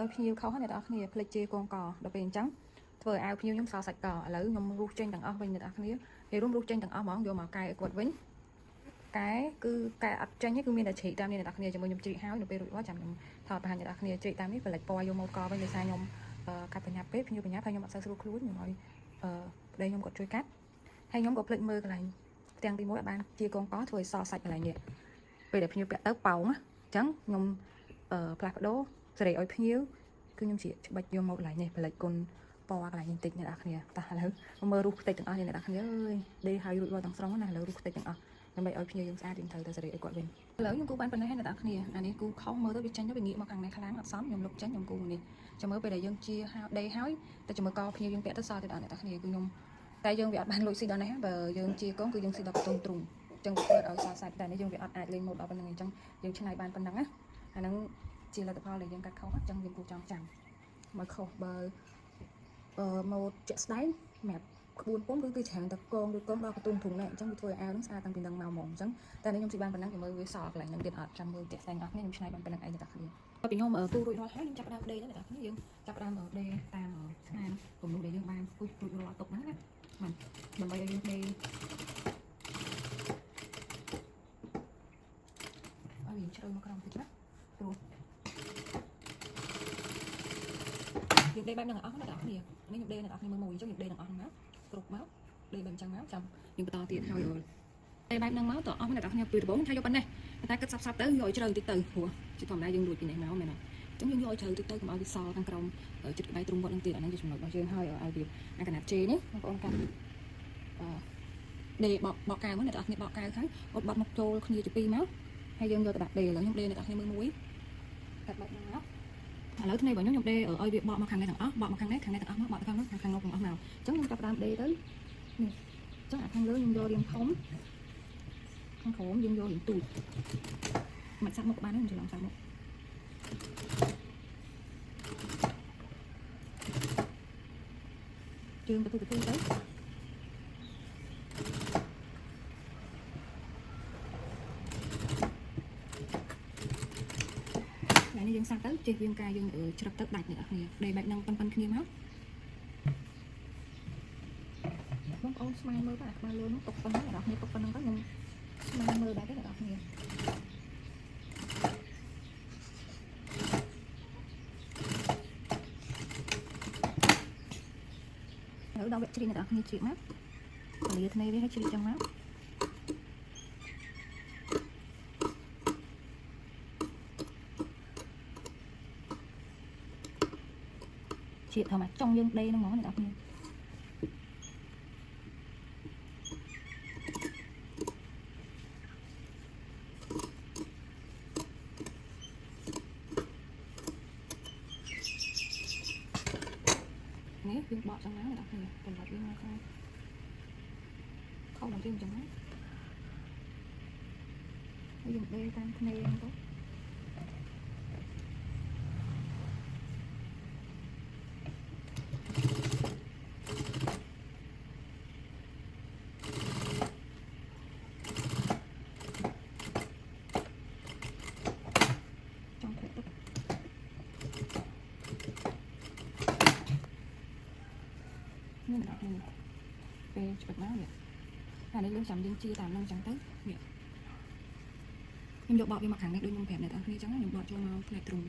ឲ្យភ្ញៀវខុសអ្នកទាំងអស់គ្នាផ្លេចជាកងកដល់ពេលអញ្ចឹងធ្វើឲ្យភ្ញៀវខ្ញុំសល់សាច់កឥឡូវខ្ញុំរុះចេញទាំងអស់វិញអ្នកទាំងអស់គ្នាហើយរុះចេញទាំងអស់ហ្មងយកមកកែឲ្យគាត់វិញកែគឺកែអត់ចេញទេគឺមានតែជ្រែកតាមនេះអ្នកទាំងអស់គ្នាជាមួយខ្ញុំជ្រែកហើយនៅពេលរួចរាល់ចាំខ្ញុំថតបង្ហាញអ្នកទាំងអស់គ្នាជ្រែកតាមនេះផ្លេចពណ៌យកមកកវិញដោយសារខ្ញុំកាត់បញ្ញាពេកភ្ញៀវបញ្ញាហើយខ្ញុំអត់សូវស្រួលខ្លួនខ្ញុំឲ្យប្តីខ្ញុំគាត់ជួយកាត់ហើយខ្ញុំក៏ភ្លេចមើលកន្លែងផ្ទាំងទី1អត់បានជាកងកធ្វើឲ្យសល់សាច់កន្លែងនេះពេលដែលភ្ញៀវពាក់ទៅប៉ោងអញ្ចឹងខ្ញុំផ្លាស់ប្ដូរស្រែកឲ្យភ្ញៀវគឺខ្ញុំជាច្បាច់យកមកកន្លែងនេះផ្លេចគុណពណ៌កន្លែងនេះតិចអ្នកទាំងអស់គ្នាតោះឥឡូវមើលរូបខ្ទេចទាំងអស់អ្នកទាំងអស់គ្នាអើយដេកហើយរួចរាល់ទាំងស្រុងណាឥឡូវរូបខ្ទេចទាំងអស់ដើម្បីឲ្យភ្ញៀវយើងស្អាតយើងត្រូវតែស្រែកឲ្យគាត់វិញឥឡូវខ្ញុំគូបានប៉ុណ្ណេះអ្នកទាំងអស់គ្នាអានេះគូខុសមើលទៅវាចេញទៅវាងាកមកខាងនេះខ្លាំងអត់សមខ្ញុំលុបចេញខ្ញុំគូនេះចាំមើលពេលដែលយើងជាដេកហើយតែចាំមើលកភ្ញៀវយើងពាក់ទៅសល់ទៅដល់អ្នកទាំងអស់គ្នាគឺខ្ញុំតែយើងវាអត់បានលុយស៊ីដល់នេះបើយើងជាកងគឺយើងស៊ីដល់កន្ទងទ្រូងអញ្ចឹងវាធ្វើឲ្យសល់សាច់តែនេះយើងវាអត់អាចលេងម៉ូតដល់ប៉ុណ្្នឹងអញ្ចឹងយើងឆ្នៃបានប៉ុណ្ណឹងណាអាហ្នឹងជាលទ្ធផលដែលយើងកាត់ខុសអញ្ចឹងយើងគូចង់ចាំមកខុសបើម៉ូតជាក់ស្ដែងសម្រាប់ក្បួនពងគឺច្រើនតែកងឬកងដល់កន្ទងទ្រូងនេះអញ្ចឹងវាធ្វើឲ្យអាវហ្នឹងស្អាតតាំងពីនឹងមកហ្មងអញ្ចឹងតែនេះខ្ញុំស៊ីបានប៉ុណ្ណឹងចាំមើលវាសល់កន្លែងហ្នឹងទៀតអត់ចាំមើលជាក់ស្ដែងអស់គ្នាខ្ញុំឆ្នៃបានប៉ុណ្ណឹងឯងអ្នកទាំងគ្នាពីខ្ញុំគូរួចរាល់ហើយខ្ញុំចាប់ដើមដេកអ្នកទាំងគ្នាយើងចាប់ដើមដេកតាមស្នាគំនូដែលយើងបានគូរួចរាល់ទុកហ្នឹងណាមិនដើម្បីឲ្យយើងដេកឲ្យយើងជ្រៅមកក្រោមតិចណាព្រោះយើងដេកបែបហ្នឹងអស់អ្នកទាំងគ្នានេះខ្ញុំដេកអ្នកទាំងគ្នាមើលមួយអញ្ចឹងយើងដេកទាំងអស់ហ្នឹងមកគ្រប់មកដេកបែបអញ្ចឹងមកចាំយើងបន្តទៀតហើយដេកបែបហ្នឹងមកតអស់អ្នកទាំងគ្នាពីដំបូងថាយកប៉ុណ្ណេះតែគិតសាប់ទៅយកឲ្យជ្រៅតិចទៅព្រោះជាធម្មតាយើងរួចពីនេះមកមែនទេអញ្ចឹងយើងយកឲ្យជ្រៅតិចទៅកុំឲ្យវាសល់ខាងក្រោមចិត្តក្បែរទ្រូងគាត់នឹងទៀតអាហ្នឹងជាចំណុចរបស់យើងហើយឲ្យវាអាកណាត់ជេនេះបងប្អូនកាន់ដេកបកកៅហ្នឹងអ្នកទាំងគ្នាបកកៅហើយអត់បាត់មកចូលគ្នាជាពីរមកហើយយើងយកទៅដាក់ដេកឥឡូវខ្ញុំដេកអ្នកទាំងគ្នាមើលមួយកាត់បែបហ្នឹងមកឥឡូវថ្ងៃរបស់ខ្ញុំដេកឲ្យវាបកមកខាងនេះទាំងអស់បកមកខាងនេះទាំងអស់មកបកទៅខាងនោះខាងនោះទាំងអស់មកអញ្ចឹងខ្ញុំចាប់តាមដេកទៅនេះអញ្ចឹងអាខាងលើខ្ញុំយករៀងធំខាងក្រោមយើងយករៀងទូចមិនសាក់មុខបានទេខ្ញុំច្រឡំសាក់មុខជើងទៅទៅនេះយើងសាក់ទៅជិះវាងកាយយើងច្រឹបទៅដាច់អ្នកគ្នាដេកបែបហ្នឹងប៉ុនគ្នាមកបងប្អូនស្មានមើលទៅអាខ្មៅលឿនទុកប៉ុណ្ណឹងអ្នកគ្នាទុកប៉ុណ្ណឹងទៅខ្ញុំស្មានមើលដែរទេអ្នកគ្នាឥឡូវដល់វគ្គជ្រៀងអ្នកគ្នាជ្រៀកមកពលាថ្នេរវាឲ្យជ្រៀកចឹងមកជ្រៀកថាមកចង់យើងដេកហ្នឹងហ្មងអ្នកគ្នានេះយើងបកចឹងណាអ្នកគ្នាសម្រាប់យើងមកខាងខោដល់យើងចឹងណាហើយយើងដេកតាមថ្នេរហ្នឹងទៅនេះអ្នកគ្នាពេលច្បាស់មកនេះអានេះយើងចាំយើងជាតាមនឹងចឹងទៅនេះខ្ញុំយកបកវាមកខាងនេះដូចខ្ញុំប្រាប់អ្នកទាំងគ្នាចឹងខ្ញុំបកចូលមកផ្នែកទ្រូង